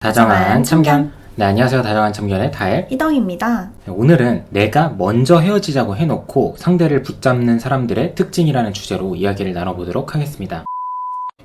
다정한 참견. 네, 안녕하세요. 다정한 참견의 다엘 이덩입니다. 오늘은 내가 먼저 헤어지자고 해놓고 상대를 붙잡는 사람들의 특징이라는 주제로 이야기를 나눠보도록 하겠습니다.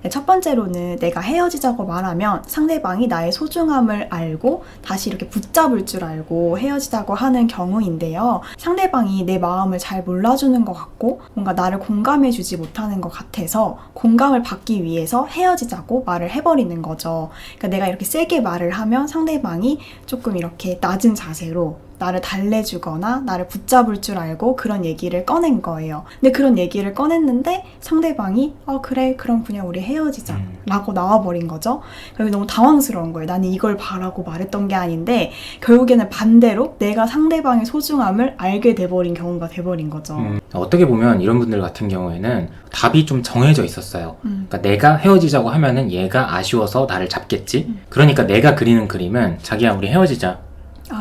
네, 첫 번째로는 내가 헤어지자고 말하면 상대방이 나의 소중함을 알고 다시 이렇게 붙잡을 줄 알고 헤어지자고 하는 경우인데요. 상대방이 내 마음을 잘 몰라주는 것 같고 뭔가 나를 공감해주지 못하는 것 같아서 공감을 받기 위해서 헤어지자고 말을 해버리는 거죠. 그러니까 내가 이렇게 세게 말을 하면 상대방이 조금 이렇게 낮은 자세로 나를 달래주거나 나를 붙잡을 줄 알고 그런 얘기를 꺼낸 거예요. 근데 그런 얘기를 꺼냈는데 상대방이 그래 그럼 그냥 우리 헤어지자 라고 나와버린 거죠. 그래서 너무 당황스러운 거예요. 나는 이걸 바라고 말했던 게 아닌데 결국에는 반대로 내가 상대방의 소중함을 알게 돼버린 경우가 돼버린 거죠. 어떻게 보면 이런 분들 같은 경우에는 답이 좀 정해져 있었어요. 그러니까 내가 헤어지자고 하면은 얘가 아쉬워서 나를 잡겠지. 그러니까 내가 그리는 그림은 자기야 우리 헤어지자.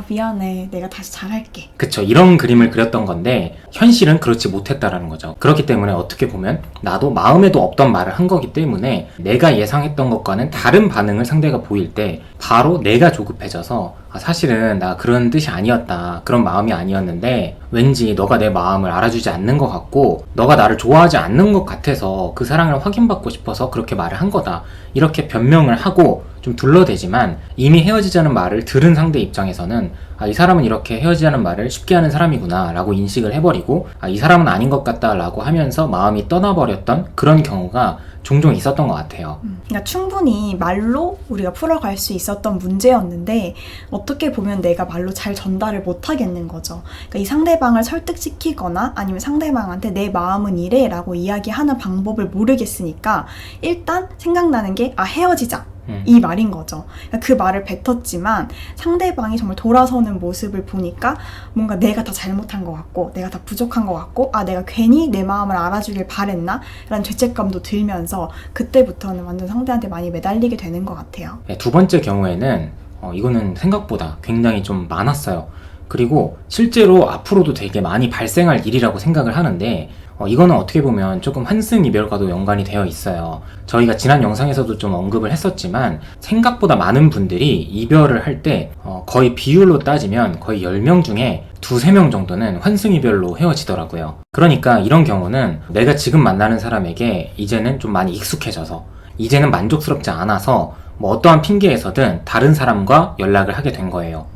미안해. 내가 다시 잘할게. 그쵸. 이런 그림을 그렸던 건데 현실은 그렇지 못했다라는 거죠. 그렇기 때문에 어떻게 보면 나도 마음에도 없던 말을 한 거기 때문에 내가 예상했던 것과는 다른 반응을 상대가 보일 때 바로 내가 조급해져서 사실은 나 그런 뜻이 아니었다. 그런 마음이 아니었는데 왠지 너가 내 마음을 알아주지 않는 것 같고 너가 나를 좋아하지 않는 것 같아서 그 사랑을 확인받고 싶어서 그렇게 말을 한 거다. 이렇게 변명을 하고 좀 둘러대지만 이미 헤어지자는 말을 들은 상대 입장에서는 이 사람은 이렇게 헤어지자는 말을 쉽게 하는 사람이구나 라고 인식을 해버리고 이 사람은 아닌 것 같다 라고 하면서 마음이 떠나버렸던 그런 경우가 종종 있었던 것 같아요. 그러니까 충분히 말로 우리가 풀어갈 수 있었던 문제였는데 어떻게 보면 내가 말로 잘 전달을 못하겠는 거죠. 그러니까 이 상대방을 설득시키거나 아니면 상대방한테 내 마음은 이래 라고 이야기하는 방법을 모르겠으니까 일단 생각나는 게 헤어지자. 이 말인 거죠. 그러니까 그 말을 뱉었지만 상대방이 정말 돌아서는 모습을 보니까 뭔가 내가 다 잘못한 것 같고 내가 다 부족한 것 같고 내가 괜히 내 마음을 알아주길 바랬나? 라는 죄책감도 들면서 그때부터는 완전 상대한테 많이 매달리게 되는 것 같아요. 네, 두 번째 경우에는 이거는 생각보다 굉장히 좀 많았어요. 그리고 실제로 앞으로도 되게 많이 발생할 일이라고 생각을 하는데 이거는 어떻게 보면 조금 환승이별과도 연관이 되어 있어요. 저희가 지난 영상에서도 좀 언급을 했었지만 생각보다 많은 분들이 이별을 할 때 거의 비율로 따지면 거의 10명 중에 2-3명 정도는 환승이별로 헤어지더라고요. 그러니까 이런 경우는 내가 지금 만나는 사람에게 이제는 좀 많이 익숙해져서 이제는 만족스럽지 않아서 어떠한 핑계에서든 다른 사람과 연락을 하게 된 거예요.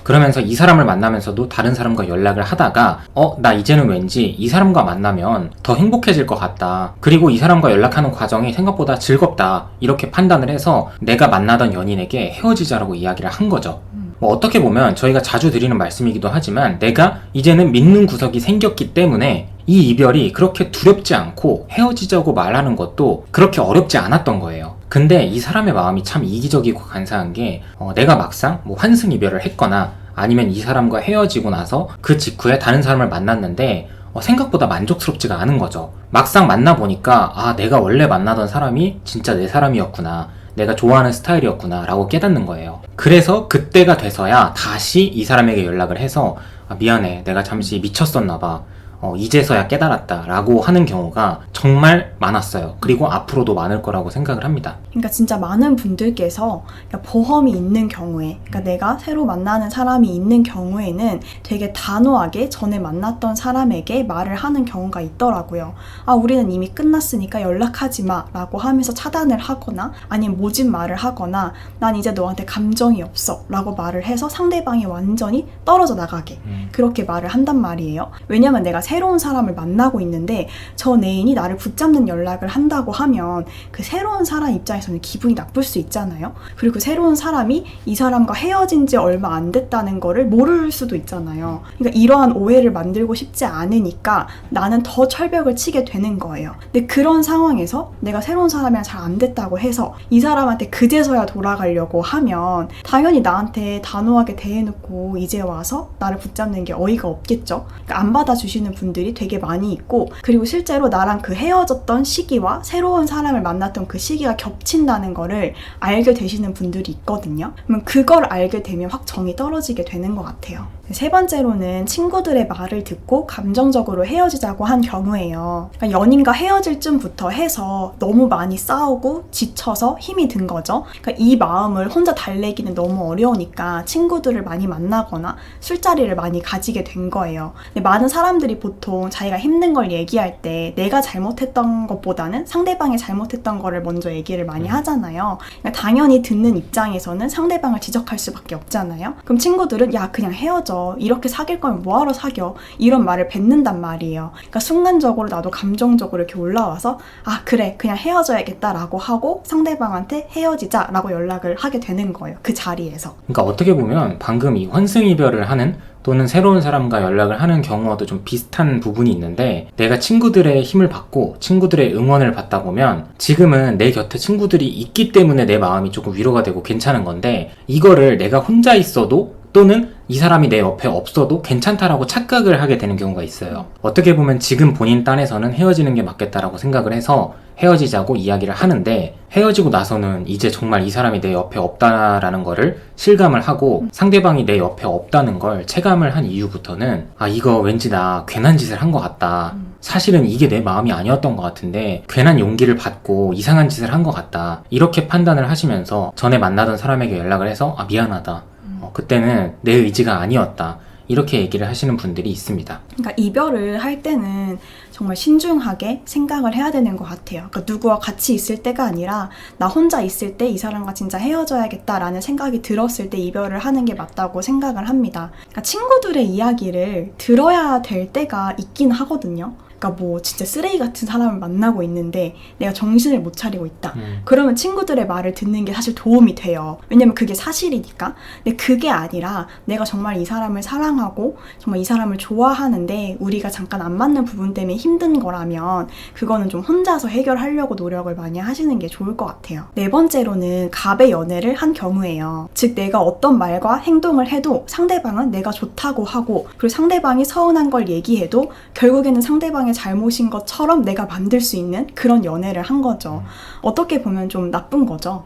그러면서 이 사람을 만나면서도 다른 사람과 연락을 하다가 나 이제는 왠지 이 사람과 만나면 더 행복해질 것 같다. 그리고 이 사람과 연락하는 과정이 생각보다 즐겁다. 이렇게 판단을 해서 내가 만나던 연인에게 헤어지자라고 이야기를 한 거죠. 어떻게 보면 저희가 자주 드리는 말씀이기도 하지만 내가 이제는 믿는 구석이 생겼기 때문에 이 이별이 그렇게 두렵지 않고 헤어지자고 말하는 것도 그렇게 어렵지 않았던 거예요. 근데 이 사람의 마음이 참 이기적이고 간사한 게 내가 막상 환승 이별을 했거나 아니면 이 사람과 헤어지고 나서 그 직후에 다른 사람을 만났는데 생각보다 만족스럽지가 않은 거죠. 막상 만나보니까 내가 원래 만나던 사람이 진짜 내 사람이었구나. 내가 좋아하는 스타일이었구나 라고 깨닫는 거예요. 그래서 그때가 돼서야 다시 이 사람에게 연락을 해서 미안해 내가 잠시 미쳤었나 봐. 이제서야 깨달았다 라고 하는 경우가 정말 많았어요. 그리고 앞으로도 많을 거라고 생각을 합니다. 그러니까 진짜 많은 분들께서 보험이 있는 경우에 그러니까 내가 새로 만나는 사람이 있는 경우에는 되게 단호하게 전에 만났던 사람에게 말을 하는 경우가 있더라고요. 우리는 이미 끝났으니까 연락하지 마 라고 하면서 차단을 하거나 아니면 모진 말을 하거나 난 이제 너한테 감정이 없어 라고 말을 해서 상대방이 완전히 떨어져 나가게 그렇게 말을 한단 말이에요. 왜냐면 내가 새로운 사람을 만나고 있는데 저 애인이 나를 붙잡는 연락을 한다고 하면 그 새로운 사람 입장에서는 기분이 나쁠 수 있잖아요. 그리고 새로운 사람이 이 사람과 헤어진 지 얼마 안 됐다는 거를 모를 수도 있잖아요. 그러니까 이러한 오해를 만들고 싶지 않으니까 나는 더 철벽을 치게 되는 거예요. 근데 그런 상황에서 내가 새로운 사람이랑 잘 안 됐다고 해서 이 사람한테 그제서야 돌아가려고 하면 당연히 나한테 단호하게 대해놓고 이제 와서 나를 붙잡는 게 어이가 없겠죠. 그러니까 안 받아주시는 분들이 되게 많이 있고 그리고 실제로 나랑 그 헤어졌던 시기와 새로운 사람을 만났던 그 시기가 겹친다는 거를 알게 되시는 분들이 있거든요. 그러면 그걸 알게 되면 확 정이 떨어지게 되는 것 같아요. 세 번째로는 친구들의 말을 듣고 감정적으로 헤어지자고 한 경우예요. 그러니까 연인과 헤어질 쯤부터 해서 너무 많이 싸우고 지쳐서 힘이 든 거죠. 그러니까 이 마음을 혼자 달래기는 너무 어려우니까 친구들을 많이 만나거나 술자리를 많이 가지게 된 거예요. 근데 많은 사람들이 보통 자기가 힘든 걸 얘기할 때 내가 잘못했던 것보다는 상대방이 잘못했던 거를 먼저 얘기를 많이 하잖아요. 그러니까 당연히 듣는 입장에서는 상대방을 지적할 수밖에 없잖아요. 그럼 친구들은 야 그냥 헤어져, 이렇게 사귈 거면 뭐하러 사겨, 이런 말을 뱉는단 말이에요. 그러니까 순간적으로 나도 감정적으로 이렇게 올라와서 아 그래 그냥 헤어져야겠다라고 하고 상대방한테 헤어지자라고 연락을 하게 되는 거예요. 그 자리에서. 그러니까 어떻게 보면 방금 이 환승이별을 하는 또는 새로운 사람과 연락을 하는 경우와도 좀 비슷한 부분이 있는데, 내가 친구들의 힘을 받고 친구들의 응원을 받다 보면 지금은 내 곁에 친구들이 있기 때문에 내 마음이 조금 위로가 되고 괜찮은 건데, 이거를 내가 혼자 있어도 또는 이 사람이 내 옆에 없어도 괜찮다라고 착각을 하게 되는 경우가 있어요. 어떻게 보면 지금 본인 딴에서는 헤어지는 게 맞겠다라고 생각을 해서 헤어지자고 이야기를 하는데, 헤어지고 나서는 이제 정말 이 사람이 내 옆에 없다라는 거를 실감을 하고 상대방이 내 옆에 없다는 걸 체감을 한 이후부터는 아 이거 왠지 나 괜한 짓을 한 것 같다, 사실은 이게 내 마음이 아니었던 것 같은데 괜한 용기를 받고 이상한 짓을 한 것 같다, 이렇게 판단을 하시면서 전에 만나던 사람에게 연락을 해서 아 미안하다, 그때는 내 의지가 아니었다, 이렇게 얘기를 하시는 분들이 있습니다. 그러니까 이별을 할 때는 정말 신중하게 생각을 해야 되는 것 같아요. 그러니까 누구와 같이 있을 때가 아니라 나 혼자 있을 때 이 사람과 진짜 헤어져야겠다라는 생각이 들었을 때 이별을 하는 게 맞다고 생각을 합니다. 그러니까 친구들의 이야기를 들어야 될 때가 있긴 하거든요. 그러니까 뭐 진짜 쓰레기 같은 사람을 만나고 있는데 내가 정신을 못 차리고 있다. 그러면 친구들의 말을 듣는 게 사실 도움이 돼요. 왜냐면 그게 사실이니까. 근데 그게 아니라 내가 정말 이 사람을 사랑하고 정말 이 사람을 좋아하는데 우리가 잠깐 안 맞는 부분 때문에 힘든 거라면 그거는 좀 혼자서 해결하려고 노력을 많이 하시는 게 좋을 것 같아요. 네 번째로는 갑의 연애를 한 경우예요. 즉 내가 어떤 말과 행동을 해도 상대방은 내가 좋다고 하고, 그리고 상대방이 서운한 걸 얘기해도 결국에는 상대방의 잘못인 것처럼 내가 만들 수 있는 그런 연애를 한 거죠. 어떻게 보면 좀 나쁜 거죠.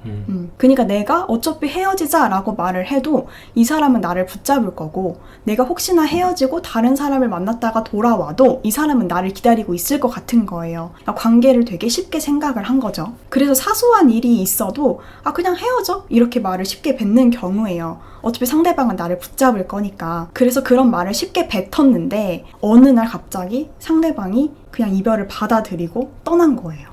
그러니까 내가 어차피 헤어지자라고 말을 해도 이 사람은 나를 붙잡을 거고, 내가 혹시나 헤어지고 다른 사람을 만났다가 돌아와도 이 사람은 나를 기다리고 있을 것 같은 거예요. 그러니까 관계를 되게 쉽게 생각을 한 거죠. 그래서 사소한 일이 있어도 아 그냥 헤어져 이렇게 말을 쉽게 뱉는 경우예요. 어차피 상대방은 나를 붙잡을 거니까. 그래서 그런 말을 쉽게 뱉었는데 어느 날 갑자기 상대방이 그냥 이별을 받아들이고 떠난 거예요.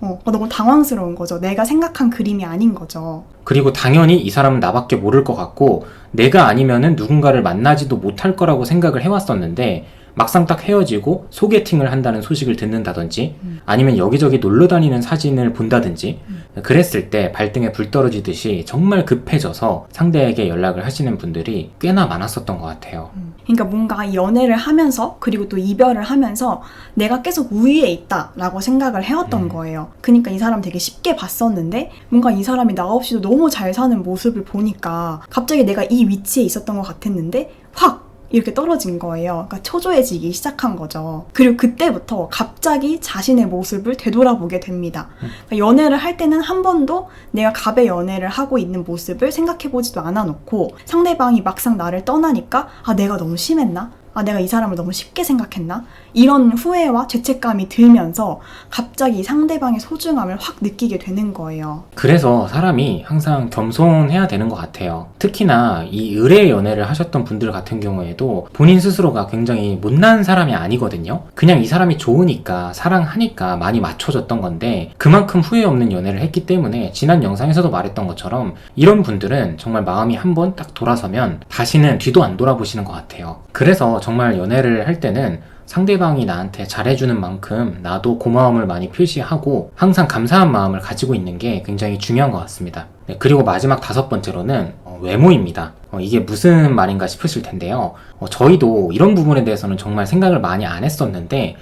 너무 당황스러운 거죠. 내가 생각한 그림이 아닌 거죠. 그리고 당연히 이 사람은 나밖에 모를 것 같고 내가 아니면은 누군가를 만나지도 못할 거라고 생각을 해왔었는데, 막상 딱 헤어지고 소개팅을 한다는 소식을 듣는다든지 아니면 여기저기 놀러 다니는 사진을 본다든지 그랬을 때 발등에 불 떨어지듯이 정말 급해져서 상대에게 연락을 하시는 분들이 꽤나 많았었던 것 같아요. 그러니까 뭔가 연애를 하면서 그리고 또 이별을 하면서 내가 계속 우위에 있다라고 생각을 해왔던 거예요. 그러니까 이 사람 되게 쉽게 봤었는데 뭔가 이 사람이 나 없이도 너무 잘 사는 모습을 보니까 갑자기 내가 이 위치에 있었던 것 같았는데 확 이렇게 떨어진 거예요. 그러니까 초조해지기 시작한 거죠. 그리고 그때부터 갑자기 자신의 모습을 되돌아보게 됩니다. 그러니까 연애를 할 때는 한 번도 내가 갑의 연애를 하고 있는 모습을 생각해보지도 않아놓고 상대방이 막상 나를 떠나니까 아 내가 너무 심했나? 아 내가 이 사람을 너무 쉽게 생각했나? 이런 후회와 죄책감이 들면서 갑자기 상대방의 소중함을 확 느끼게 되는 거예요. 그래서 사람이 항상 겸손해야 되는 것 같아요. 특히나 이 의뢰 연애를 하셨던 분들 같은 경우에도 본인 스스로가 굉장히 못난 사람이 아니거든요. 그냥 이 사람이 좋으니까 사랑하니까 많이 맞춰줬던 건데 그만큼 후회 없는 연애를 했기 때문에 지난 영상에서도 말했던 것처럼 이런 분들은 정말 마음이 한번 딱 돌아서면 다시는 뒤도 안 돌아보시는 것 같아요. 그래서 정말 연애를 할 때는 상대방이 나한테 잘해주는 만큼 나도 고마움을 많이 표시하고 항상 감사한 마음을 가지고 있는 게 굉장히 중요한 것 같습니다. 네, 그리고 마지막 5번째로는 외모입니다. 이게 무슨 말인가 싶으실 텐데요. 저희도 이런 부분에 대해서는 정말 생각을 많이 안 했었는데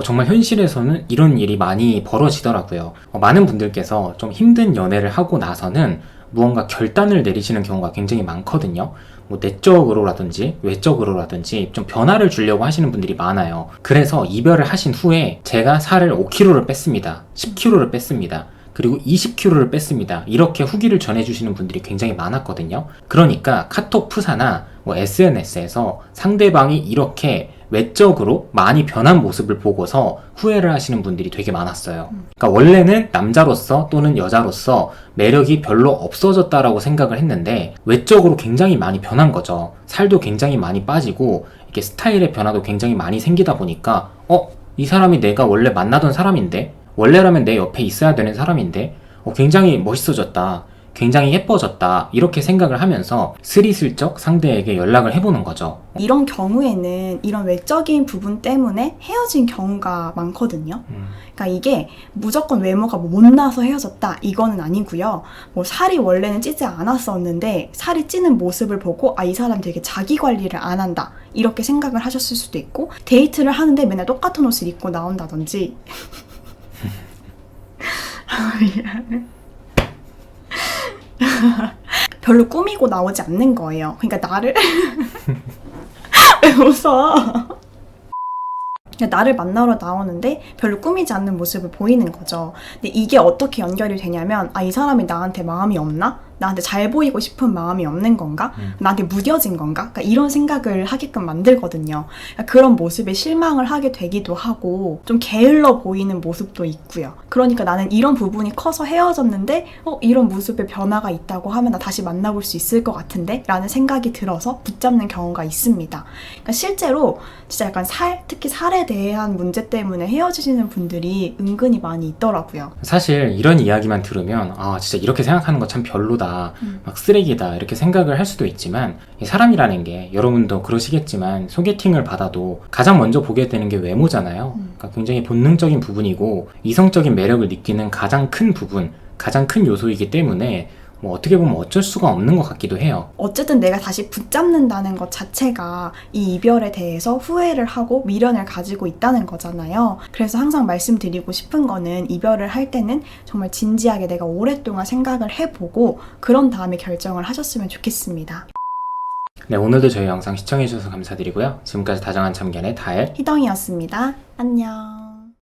정말 현실에서는 이런 일이 많이 벌어지더라고요. 많은 분들께서 좀 힘든 연애를 하고 나서는 무언가 결단을 내리시는 경우가 굉장히 많거든요. 뭐 내적으로라든지 외적으로라든지 좀 변화를 주려고 하시는 분들이 많아요. 그래서 이별을 하신 후에 제가 살을 5kg를 뺐습니다. 10kg를 뺐습니다. 그리고 20kg를 뺐습니다. 이렇게 후기를 전해주시는 분들이 굉장히 많았거든요. 그러니까 카톡 프사나 뭐 SNS에서 상대방이 이렇게 외적으로 많이 변한 모습을 보고서 후회를 하시는 분들이 되게 많았어요. 그러니까 원래는 남자로서 또는 여자로서 매력이 별로 없어졌다라고 생각을 했는데 외적으로 굉장히 많이 변한 거죠. 살도 굉장히 많이 빠지고 이렇게 스타일의 변화도 굉장히 많이 생기다 보니까 이 사람이 내가 원래 만나던 사람인데, 원래라면 내 옆에 있어야 되는 사람인데 굉장히 멋있어졌다, 굉장히 예뻐졌다, 이렇게 생각을 하면서 스리슬쩍 상대에게 연락을 해보는 거죠. 이런 경우에는 이런 외적인 부분 때문에 헤어진 경우가 많거든요. 그러니까 이게 무조건 외모가 뭐 못나서 헤어졌다 이거는 아니고요. 뭐 살이 원래는 찌지 않았었는데 살이 찌는 모습을 보고 이 사람 되게 자기 관리를 안 한다 이렇게 생각을 하셨을 수도 있고, 데이트를 하는데 맨날 똑같은 옷을 입고 나온다든지 미안해. 별로 꾸미고 나오지 않는 거예요. 그러니까 나를 왜 웃어? 나를 만나러 나오는데 별로 꾸미지 않는 모습을 보이는 거죠. 근데 이게 어떻게 연결이 되냐면 이 사람이 나한테 마음이 없나? 나한테 잘 보이고 싶은 마음이 없는 건가? 나한테 무뎌진 건가? 그러니까 이런 생각을 하게끔 만들거든요. 그러니까 그런 모습에 실망을 하게 되기도 하고 좀 게을러 보이는 모습도 있고요. 그러니까 나는 이런 부분이 커서 헤어졌는데 이런 모습에 변화가 있다고 하면 나 다시 만나볼 수 있을 것 같은데? 라는 생각이 들어서 붙잡는 경우가 있습니다. 그러니까 실제로 진짜 약간 특히 살에 대한 문제 때문에 헤어지시는 분들이 은근히 많이 있더라고요. 사실 이런 이야기만 들으면 진짜 이렇게 생각하는 거 참 별로다, 막 쓰레기다 이렇게 생각을 할 수도 있지만, 이 사람이라는 게 여러분도 그러시겠지만 소개팅을 받아도 가장 먼저 보게 되는 게 외모잖아요. 그러니까 굉장히 본능적인 부분이고 이성적인 매력을 느끼는 가장 큰 부분, 가장 큰 요소이기 때문에 뭐 어떻게 보면 어쩔 수가 없는 것 같기도 해요. 어쨌든 내가 다시 붙잡는다는 것 자체가 이 이별에 대해서 후회를 하고 미련을 가지고 있다는 거잖아요. 그래서 항상 말씀드리고 싶은 거는 이별을 할 때는 정말 진지하게 내가 오랫동안 생각을 해보고 그런 다음에 결정을 하셨으면 좋겠습니다. 네, 오늘도 저희 영상 시청해주셔서 감사드리고요. 지금까지 다정한 참견의 다엘 희덩이었습니다. 안녕.